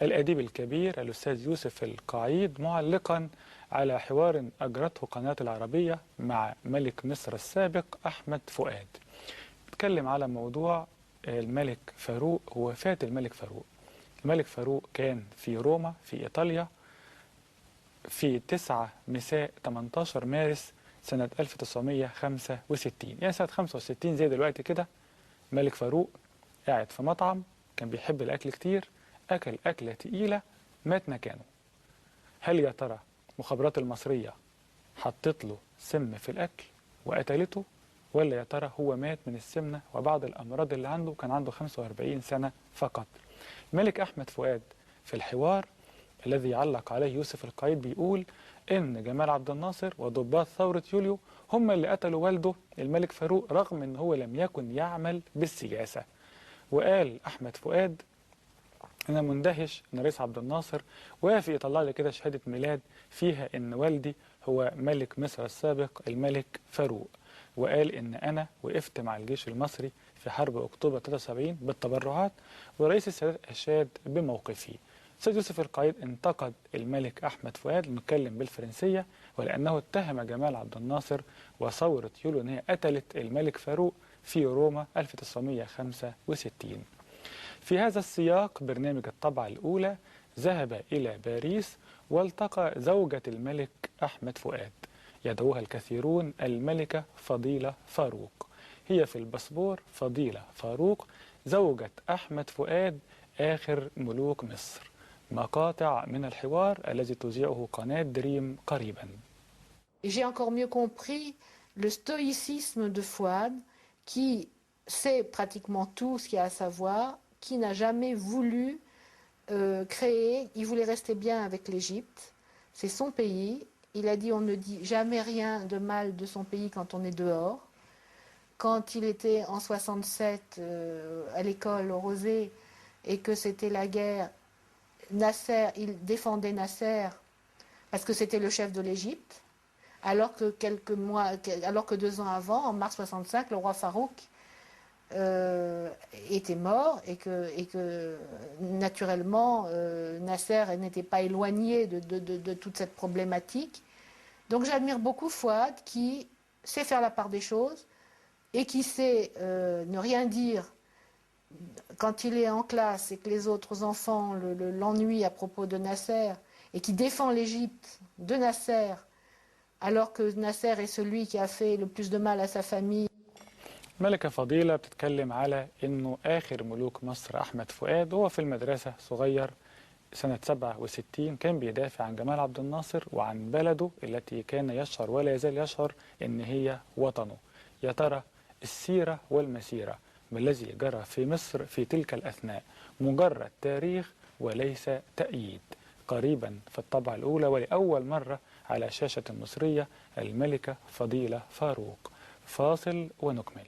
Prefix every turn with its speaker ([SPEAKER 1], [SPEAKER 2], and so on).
[SPEAKER 1] الأديب الكبير الأستاذ يوسف القعيد معلقا على حوار أجرته قناة العربية مع ملك مصر السابق أحمد فؤاد. اتكلم على موضوع الملك فاروق ووفاة الملك فاروق. الملك فاروق كان في روما في إيطاليا في 9 مساء 18 مارس سنة 1965، يعني سنة 65 زي دلوقتي كده. ملك فاروق قاعد في مطعم، كان بيحب الأكل كتير، أكل أكلة تقيلة، مات مكانه. هل يا ترى المخابرات المصرية حطت له سم في الأكل وقتلته، ولا يا ترى هو مات من السمنة وبعض الأمراض اللي عنده؟ كان عنده 45 سنة فقط. الملك أحمد فؤاد في الحوار الذي علق عليه يوسف القعيد بيقول إن جمال عبد الناصر وضباط ثورة يوليو هم اللي قتلوا والده الملك فاروق رغم إن هو لم يكن يعمل بالسياسة. وقال أحمد فؤاد: أنا مندهش إن رئيس عبد الناصر وافق يطلع لي كده شهادة ميلاد فيها إن والدي هو ملك مصر السابق الملك فاروق. وقال إن أنا وقفت مع الجيش المصري في حرب أكتوبر 73 بالتبرعات، ورئيس السادات أشاد بموقفي. أستاذ يوسف القعيد انتقد الملك أحمد فؤاد المتكلم بالفرنسية ولأنه اتهم جمال عبد الناصر وثورة يوليو أن هي قتلت الملك فاروق في روما 1965. في هذا السياق برنامج الطبعة الأولى ذهب إلى باريس والتقى زوجة الملك أحمد فؤاد، يدعوها الكثيرون الملكة فضيلة فاروق. هي في الباسبور فضيلة فاروق زوجة أحمد فؤاد آخر ملوك مصر. مقاطع من الحوار الذي تذيعه قناة دريم قريبا.
[SPEAKER 2] J'ai encore mieux compris le stoïcisme de Fouad, qui sait pratiquement tout ce qu'il y a à savoir, qui n'a jamais voulu créer, il voulait rester bien avec l'Égypte, c'est son pays, il a dit on ne dit jamais rien de mal de son pays quand on est dehors. Quand il était en 67 à l'école au Rosé et que c'était la guerre, Nasser, il défendait Nasser parce que c'était le chef de l'Égypte, alors que 2 ans avant, en mars 65, le roi Farouk était mort et que naturellement Nasser n'était pas éloigné de toute cette problématique. Donc j'admire beaucoup Fouad qui sait faire la part des choses et qui sait ne rien dire quand il est en classe et que les autres enfants l'ennuient à propos de Nasser, et qui défend l'Égypte de Nasser alors que Nasser est celui qui a fait le plus de mal à sa famille.
[SPEAKER 1] ملكة فضيلة بتتكلم على إنه آخر ملوك مصر أحمد فؤاد وهو في المدرسة صغير سنة 67 كان بيدافع عن جمال عبد الناصر وعن بلده التي كان يشعر ولا يزال يشعر إن هي وطنه. يا ترى السيرة والمسيرة ما الذي جرى في مصر في تلك الأثناء مجرد تاريخ وليس تأييد؟ قريبا في الطبعة الأولى ولأول مرة على شاشة المصرية الملكة فضيلة فاروق. فاصل ونكمل.